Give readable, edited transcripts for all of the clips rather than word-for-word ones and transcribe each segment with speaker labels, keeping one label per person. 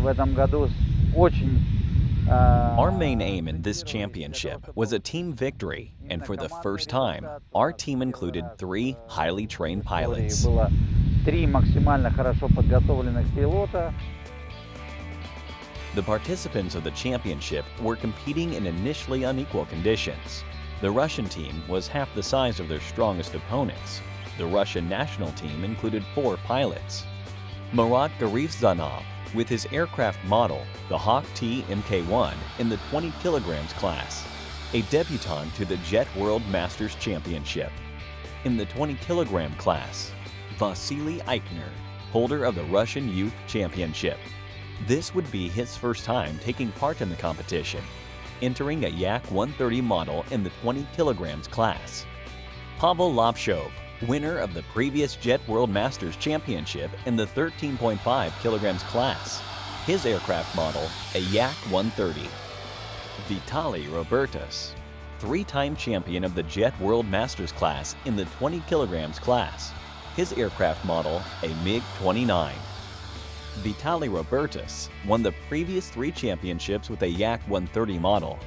Speaker 1: в этом году очень
Speaker 2: Our main aim in this championship was a team victory, and for the first time, our team included 3 highly trained pilots.
Speaker 1: было 3 максимально хорошо подготовленных пилота.
Speaker 2: The participants of the championship were competing in initially unequal conditions. The Russian team was half the size of their strongest opponents. The Russian national team included 4 pilots. Marat Garifzanov, with his aircraft model, the Hawk T Mk1 in the 20 kilograms class, a debutant to the Jet World Masters Championship. In the 20 kilogram class, Vasily Eichner, holder of the Russian Youth Championship. This would be his first time taking part in the competition, entering a Yak 130 model in the 20 kilograms class. Pavel Lopshov, winner of the previous Jet World Masters Championship in the 13.5 kilograms class. His aircraft model, a Yak 130. Vitaly Robertas, 3-time champion of the Jet World Masters class in the 20 kilograms class. His aircraft model, a MiG-29. Vitaly Robertas won the previous 3 championships with a Yak 130 model.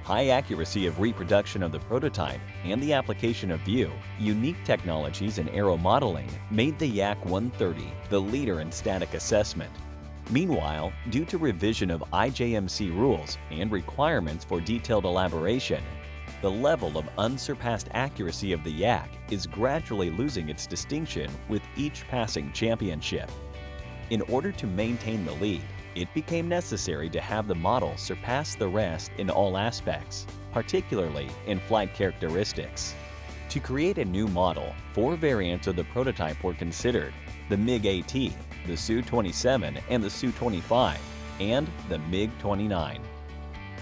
Speaker 2: High accuracy of reproduction of the prototype and the application of view, unique technologies in aero modeling made the Yak 130 the leader in static assessment. Meanwhile, due to revision of IJMC rules and requirements for detailed elaboration, the level of unsurpassed accuracy of the Yak is gradually losing its distinction with each passing championship. In order to maintain the lead, it became necessary to have the model surpass the rest in all aspects, particularly in flight characteristics. To create a new model, 4 variants of the prototype were considered: the MiG-AT, the Su-27 and the Su-25, and the MiG-29.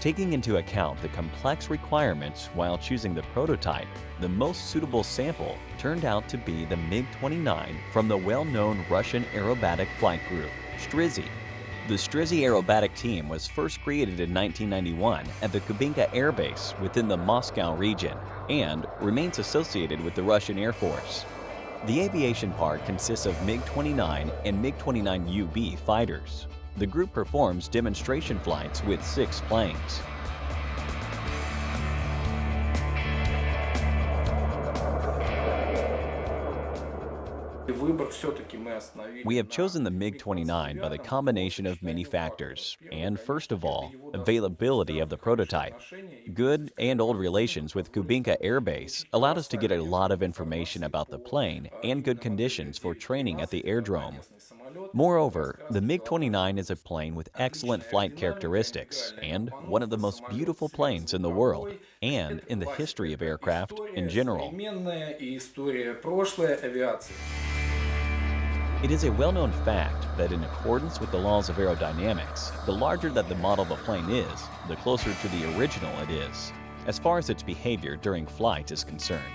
Speaker 2: Taking into account the complex requirements while choosing the prototype, the most suitable sample turned out to be the MiG-29 from the well-known Russian aerobatic flight group, Strizhy. The Strizhy aerobatic team was first created in 1991 at the Kubinka Air Base within the Moscow region and remains associated with the Russian Air Force. The aviation part consists of MiG-29 and MiG-29UB fighters. The group performs demonstration flights with 6 planes. We have chosen the MiG-29 by the combination of many factors, and first of all, availability of the prototype. Good and old relations with Kubinka Air Base allowed us to get a lot of information about the plane and good conditions for training at the airdrome. Moreover, the MiG-29 is a plane with excellent flight characteristics and one of the most beautiful planes in the world and in the history of aircraft in general. It is a well-known fact that in accordance with the laws of aerodynamics, the larger that the model of a plane is, the closer to the original it is, as far as its behavior during flight is concerned.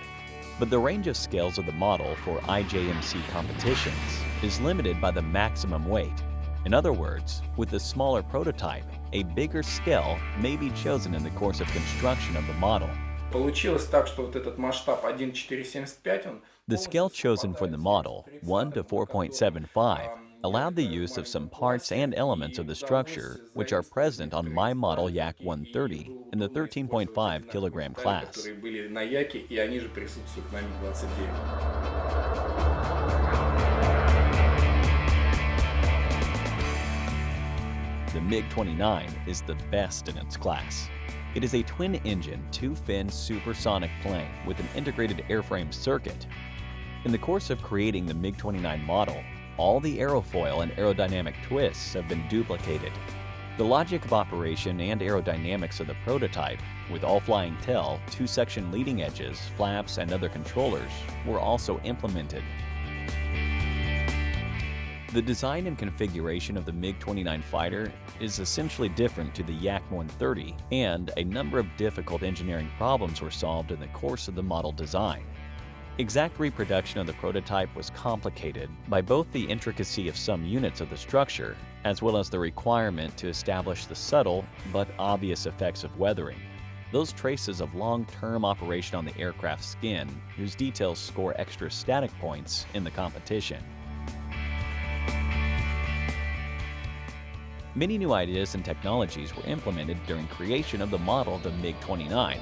Speaker 2: But the range of scales of the model for IJMC competitions is limited by the maximum weight. In other words, with the smaller prototype, a bigger scale may be chosen in the course of construction of the model. The scale chosen for the model, 1 to 4.75, allowed the use of some parts and elements of the structure which are present on my model Yak 130 in the 13.5 kilogram class. The MiG-29 is the best in its class. It is a twin-engine, 2-fin supersonic plane with an integrated airframe circuit. In the course of creating the MiG-29 model, all the aerofoil and aerodynamic twists have been duplicated. The logic of operation and aerodynamics of the prototype, with all flying tail, 2-section leading edges, flaps, and other controllers, were also implemented. The design and configuration of the MiG-29 fighter is essentially different to the Yak 130, and a number of difficult engineering problems were solved in the course of the model design. Exact reproduction of the prototype was complicated by both the intricacy of some units of the structure, as well as the requirement to establish the subtle but obvious effects of weathering, those traces of long-term operation on the aircraft's skin whose details score extra static points in the competition. Many new ideas and technologies were implemented during creation of the model of the MiG-29.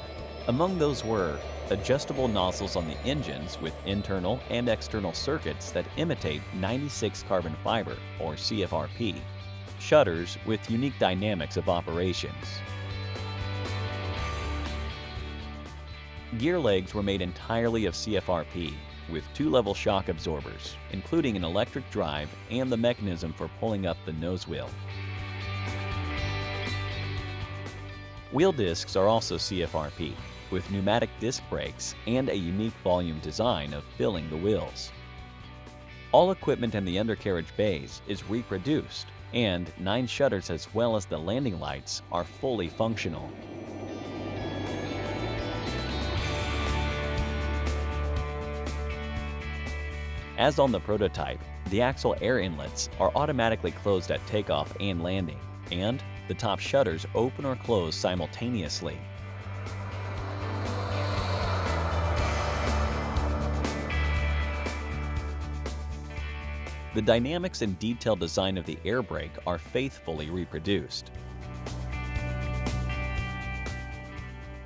Speaker 2: Among those were adjustable nozzles on the engines with internal and external circuits that imitate 96 carbon fiber, or CFRP, shutters with unique dynamics of operations. Gear legs were made entirely of CFRP, with two-level shock absorbers, including an electric drive and the mechanism for pulling up the nose wheel. Wheel discs are also CFRP, with pneumatic disc brakes and a unique volume design of filling the wheels. All equipment in the undercarriage bays is reproduced, and 9 shutters as well as the landing lights are fully functional. As on the prototype, the axle air inlets are automatically closed at takeoff and landing, and the top shutters open or close simultaneously. The dynamics and detailed design of the air brake are faithfully reproduced.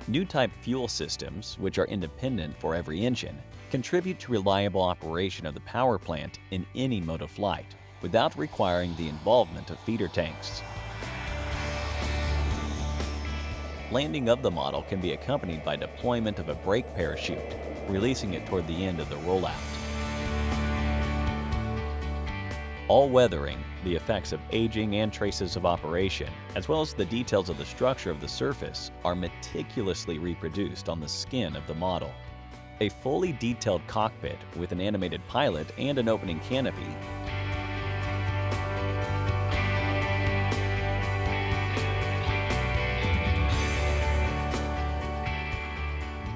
Speaker 2: New type fuel systems, which are independent for every engine, contribute to reliable operation of the power plant in any mode of flight, without requiring the involvement of feeder tanks. Landing of the model can be accompanied by deployment of a brake parachute, releasing it toward the end of the rollout. All weathering, the effects of aging and traces of operation, as well as the details of the structure of the surface, are meticulously reproduced on the skin of the model. A fully detailed cockpit with an animated pilot and an opening canopy,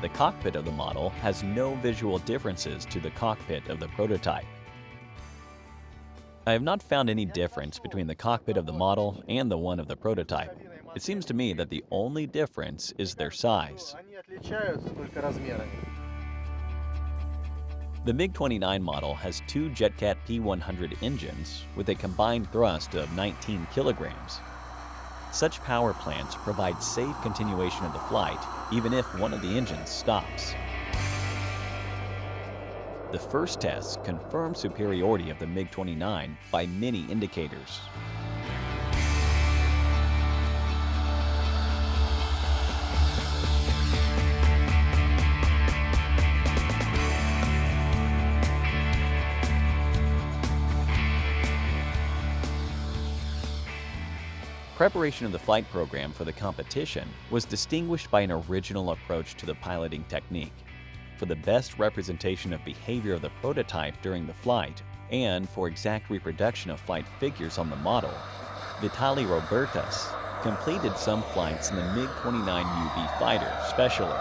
Speaker 2: the cockpit of the model has no visual differences to the cockpit of the prototype. I have not found any difference between the cockpit of the model and the one of the prototype. It seems to me that the only difference is their size. The MiG-29 model has 2 JetCat P100 engines with a combined thrust of 19 kilograms. Such power plants provide safe continuation of the flight even if one of the engines stops. The first tests confirm superiority of the MiG-29 by many indicators. Preparation of the flight program for the competition was distinguished by an original approach to the piloting technique. For the best representation of behavior of the prototype during the flight, and for exact reproduction of flight figures on the model, Vitaly Robertas completed some flights in the MiG-29 UV fighter specially.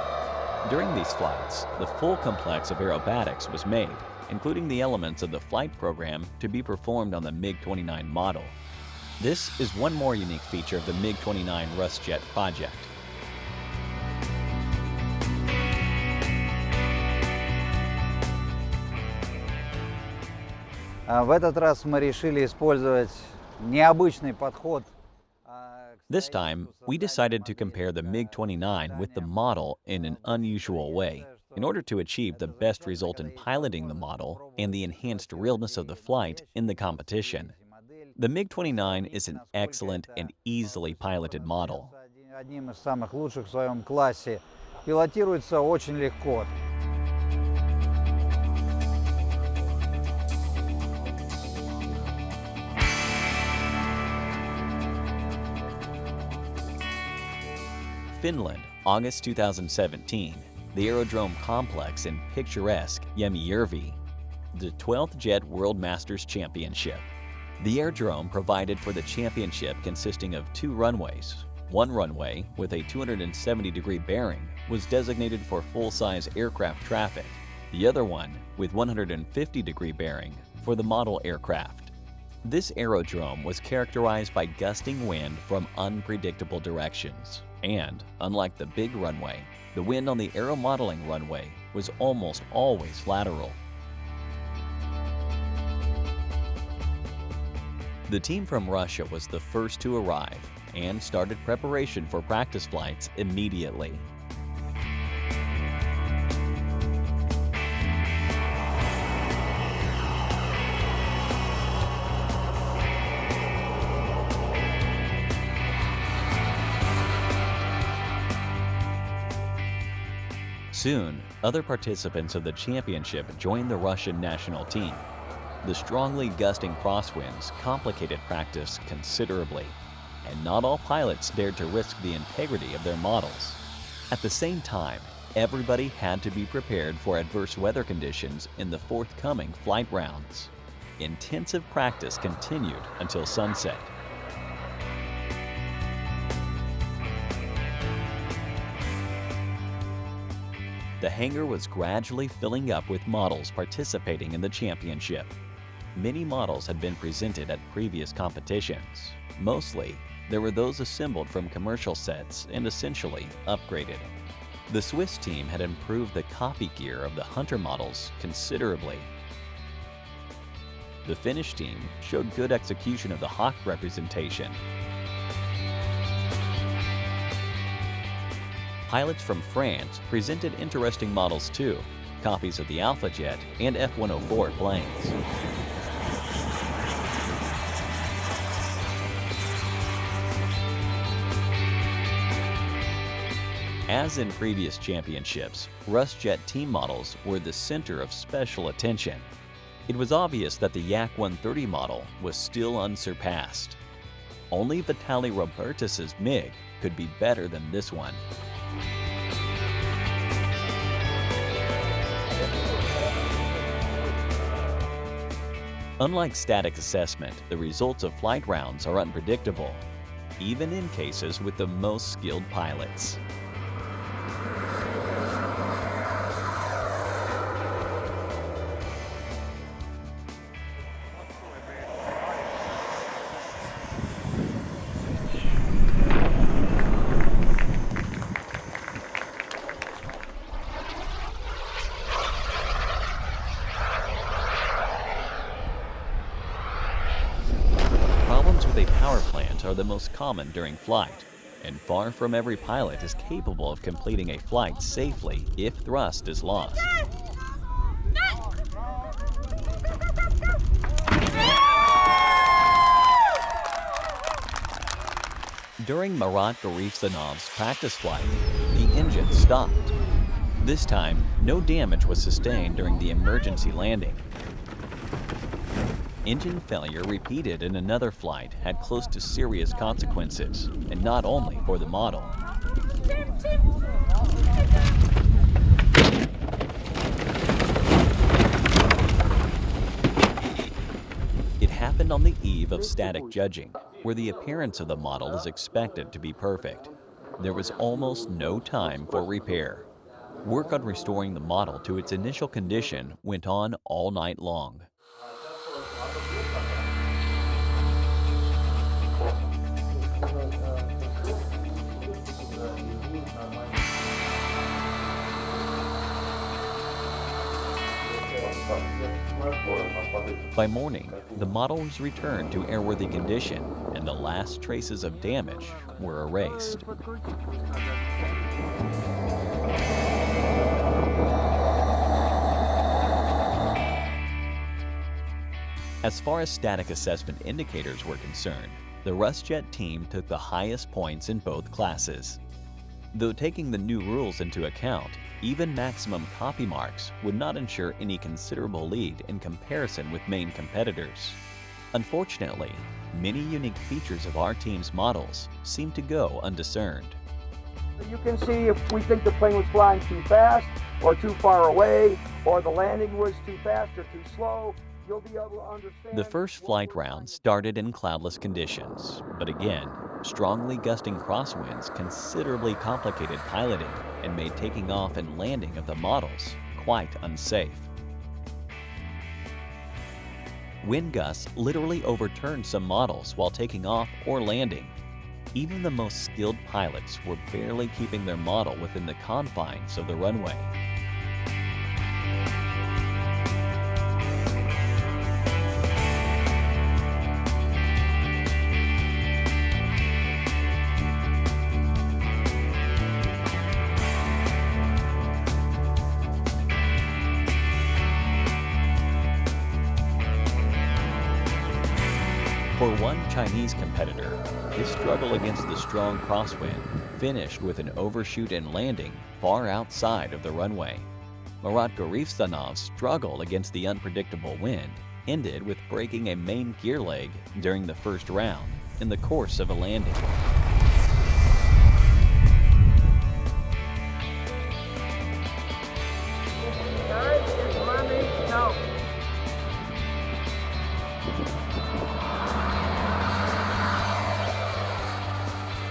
Speaker 2: During these flights, the full complex of aerobatics was made, including the elements of the flight program to be performed on the MiG-29 model. This is one more unique feature of the MiG-29 RusJet project.
Speaker 1: В этот раз мы решили использовать необычный подход.
Speaker 2: This time, we decided to compare the MiG-29 with the model in an unusual way, in order to achieve the best result in piloting the model and the enhanced realness of the flight in the competition. The MiG-29 is an excellent and easily piloted model.
Speaker 1: Одним из самых лучших в своем классе. Пилотируется очень легко.
Speaker 2: Finland, August 2017. The Aerodrome Complex in picturesque Jämijärvi. The 12th Jet World Masters Championship. The aerodrome provided for the championship consisting of 2 runways. One runway, with a 270-degree bearing, was designated for full-size aircraft traffic. The other one, with 150-degree bearing, for the model aircraft. This aerodrome was characterized by gusting wind from unpredictable directions. And, unlike the big runway, the wind on the aero modeling runway was almost always lateral. The team from Russia was the first to arrive and started preparation for practice flights immediately. Soon, other participants of the championship joined the Russian national team. The strongly gusting crosswinds complicated practice considerably, and not all pilots dared to risk the integrity of their models. At the same time, everybody had to be prepared for adverse weather conditions in the forthcoming flight rounds. Intensive practice continued until sunset. The hangar was gradually filling up with models participating in the championship. Many models had been presented at previous competitions. Mostly, there were those assembled from commercial sets and essentially upgraded. The Swiss team had improved the copy gear of the Hunter models considerably. The Finnish team showed good execution of the Hawk representation. Pilots from France presented interesting models too, copies of the Alpha Jet and F-104 planes. As in previous championships, RusJet team models were the center of special attention. It was obvious that the Yak 130 model was still unsurpassed. Only Vitaly Robertus's MiG could be better than this one. Unlike static assessment, the results of flight rounds are unpredictable, even in cases with the most skilled pilots. Power plant are the most common during flight, and far from every pilot is capable of completing a flight safely if thrust is lost. During Marat Garifzanov's practice flight, the engine stopped. This time, no damage was sustained during the emergency landing. Engine failure repeated in another flight had close to serious consequences, and not only for the model. It happened on the eve of static judging, where the appearance of the model is expected to be perfect. There was almost no time for repair. Work on restoring the model to its initial condition went on all night long. By morning, the model was returned to airworthy condition, and the last traces of damage were erased. As far as static assessment indicators were concerned, the RusJet team took the highest points in both classes. Though taking the new rules into account, even maximum copy marks would not ensure any considerable lead in comparison with main competitors. Unfortunately, many unique features of our team's models seem to go undiscerned.
Speaker 3: You can see if we think the plane was flying too fast or too far away, or the landing was too fast or too slow. You'll be able to understand.
Speaker 2: The first flight round started in cloudless conditions, but again, strongly gusting crosswinds considerably complicated piloting and made taking off and landing of the models quite unsafe. Wind gusts literally overturned some models while taking off or landing. Even the most skilled pilots were barely keeping their model within the confines of the runway. For one Chinese competitor, his struggle against the strong crosswind finished with an overshoot and landing far outside of the runway. Marat Garifstanov's struggle against the unpredictable wind ended with breaking a main gear leg during the first round in the course of a landing.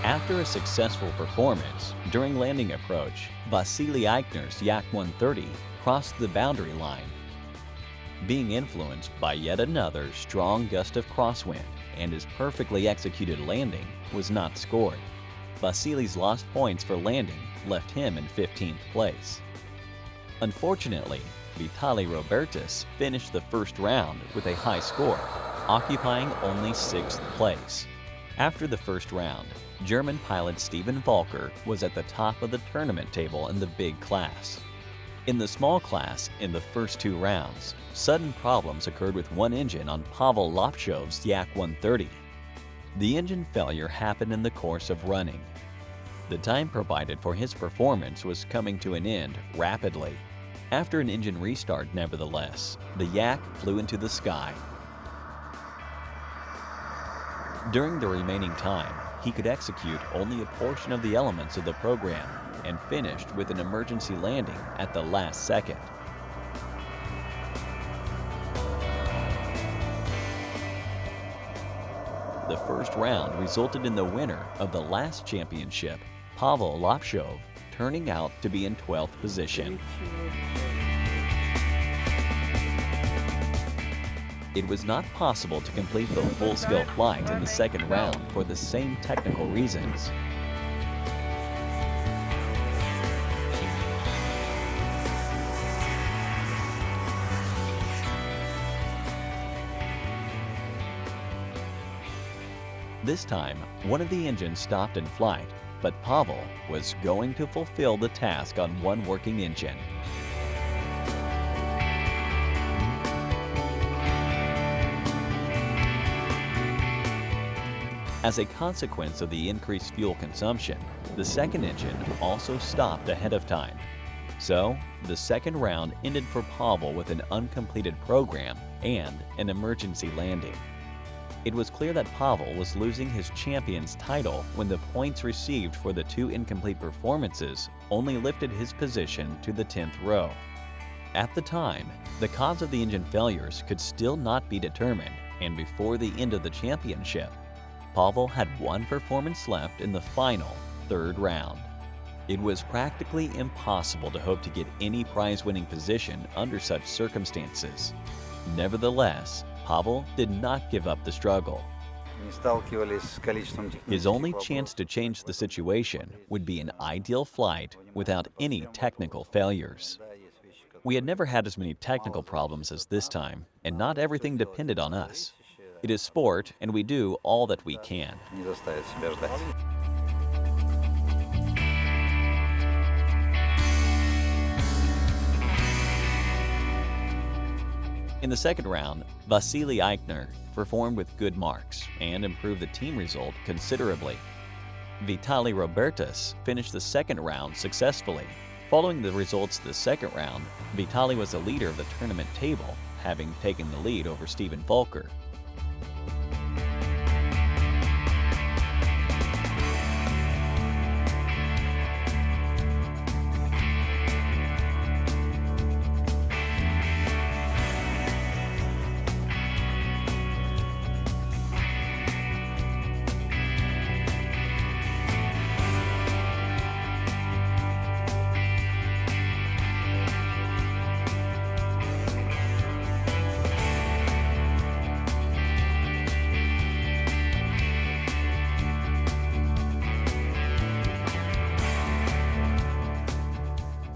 Speaker 2: After a successful performance during landing approach, Vasily Eichner's Yak 130 crossed the boundary line. Being influenced by yet another strong gust of crosswind and his perfectly executed landing was not scored. Vasily's lost points for landing left him in 15th place. Unfortunately, Vitaly Robertis finished the first round with a high score, occupying only 6th place. After the first round, German pilot Stephen Volker was at the top of the tournament table in the big class. In the small class, in the first 2 rounds, sudden problems occurred with one engine on Pavel Lapshov's Yak 130. The engine failure happened in the course of running. The time provided for his performance was coming to an end rapidly. After an engine restart, nevertheless, the Yak flew into the sky. During the remaining time, he could execute only a portion of the elements of the program and finished with an emergency landing at the last second. The first round resulted in the winner of the last championship, Pavel Lapshov, turning out to be in 12th position. It was not possible to complete the full-scale flight in the second round for the same technical reasons. This time, one of the engines stopped in flight, but Pavel was going to fulfill the task on one working engine. As a consequence of the increased fuel consumption, the second engine also stopped ahead of time. So, the second round ended for Pavel with an uncompleted program and an emergency landing. It was clear that Pavel was losing his champion's title when the points received for the 2 incomplete performances only lifted his position to the 10th row. At the time, the cause of the engine failures could still not be determined, and before the end of the championship, Pavel had 1 performance left in the final 3rd round. It was practically impossible to hope to get any prize-winning position under such circumstances. Nevertheless, Pavel did not give up the struggle. His only chance to change the situation would be an ideal flight without any technical failures. We had never had as many technical problems as this time, and not everything depended on us. It is sport, and we do all that we can. In the second round, Vasily Eichner performed with good marks and improved the team result considerably. Vitaly Robertis finished the second round successfully. Following the results of the second round, Vitaly was the leader of the tournament table, having taken the lead over Stephen Volker.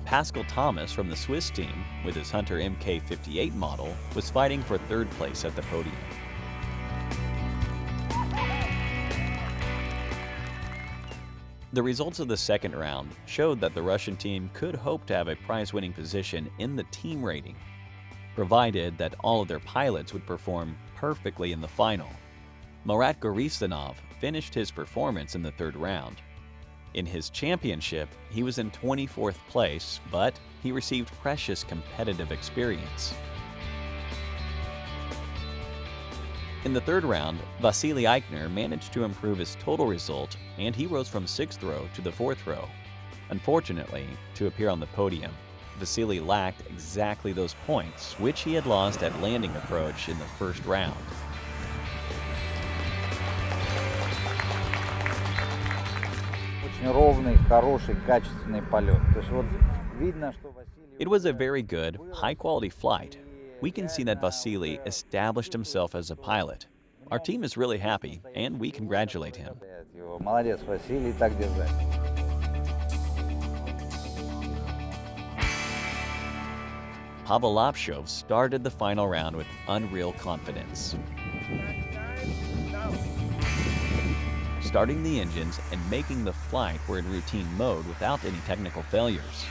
Speaker 2: Pascal Thomas from the Swiss team, with his Hunter Mk58 model, was fighting for 3rd place at the podium. The results of the second round showed that the Russian team could hope to have a prize-winning position in the team rating, provided that all of their pilots would perform perfectly in the final. Marat Goristanov finished his performance in the third round. In his championship, he was in 24th place, but he received precious competitive experience. In the third round, Vasily Eichner managed to improve his total result, and he rose from 6th row to the 4th row. Unfortunately, to appear on the podium, Vasily lacked exactly those points which he had lost at landing approach in the first round.
Speaker 1: Очень ровный, хороший, качественный полет. То есть вот видно, что Василий...
Speaker 2: It was a very good, high-quality flight. We can see that Vasily established himself as a pilot. Our team is really happy, and we congratulate him.
Speaker 1: Молодец, Василий, так держать.
Speaker 2: Pavel Lapshov started the final round with unreal confidence, starting the engines and making the flight were in routine mode without any technical failures.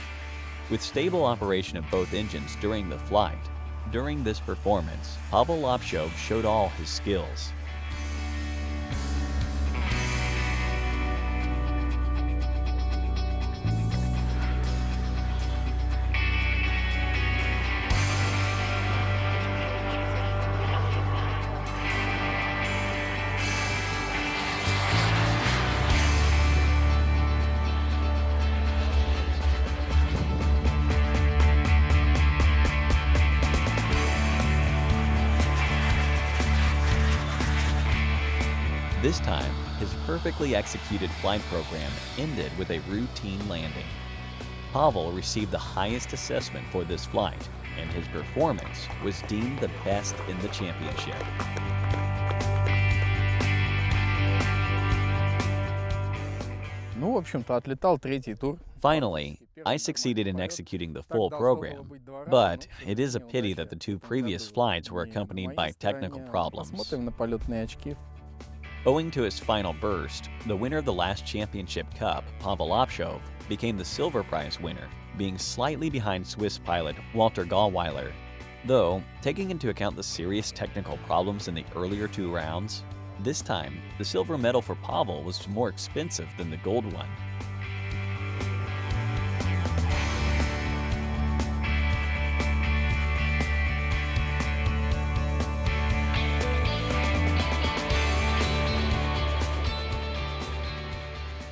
Speaker 2: With stable operation of both engines during the flight, during this performance, Pavel Lapshov showed all his skills. This time, his perfectly executed flight program ended with a routine landing. Pavel received the highest assessment for this flight, and his performance was deemed the best in the championship.
Speaker 4: Ну, в общем-то, отлетал третий тур.
Speaker 2: Finally, I succeeded in executing the full program, but it is a pity that the two previous flights were accompanied by technical problems.
Speaker 4: Посмотрим на полетные очки.
Speaker 2: Owing to his final burst, the winner of the last championship cup, Pavel Lapshov, became the silver prize winner, being slightly behind Swiss pilot Walter Gallweiler. Though, taking into account the serious technical problems in the earlier two rounds, this time, the silver medal for Pavel was more expensive than the gold one.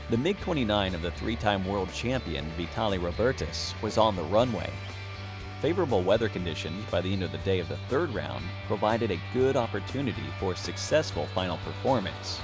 Speaker 2: The MiG-29 of the three-time world champion Vitaly Robertis was on the runway. Favorable weather conditions by the end of the day of the third round provided a good opportunity for a successful final performance.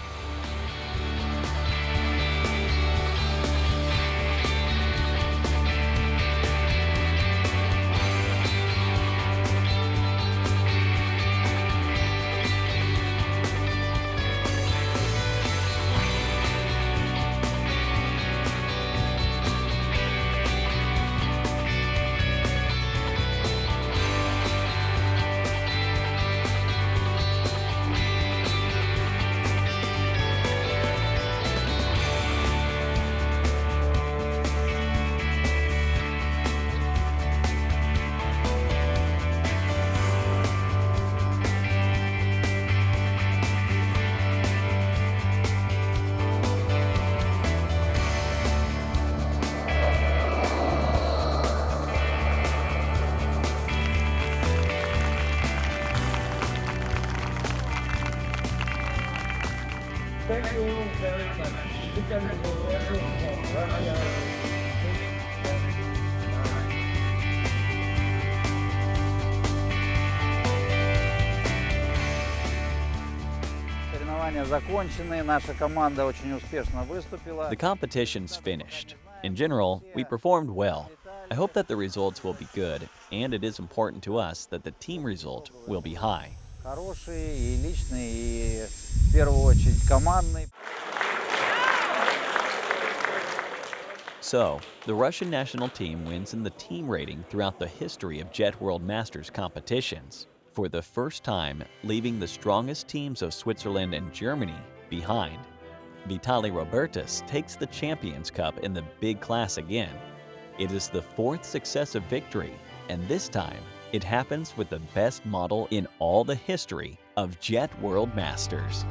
Speaker 3: Thank you very
Speaker 1: Соревнования закончены, наша команда очень успешно выступила.
Speaker 2: The competition's finished. In general, we performed well. I hope that the results will be good, and it is important to us that the team result will be high.
Speaker 1: Хороший и личный, и в первую очередь командный.
Speaker 2: So, the Russian national team wins in the team rating throughout the history of Jet World Masters competitions, for the first time leaving the strongest teams of Switzerland and Germany behind. Vitaly Robertis takes the Champions Cup in the big class again. It is the fourth successive victory, and this time it happens with the best model in all the history of Jet World Masters.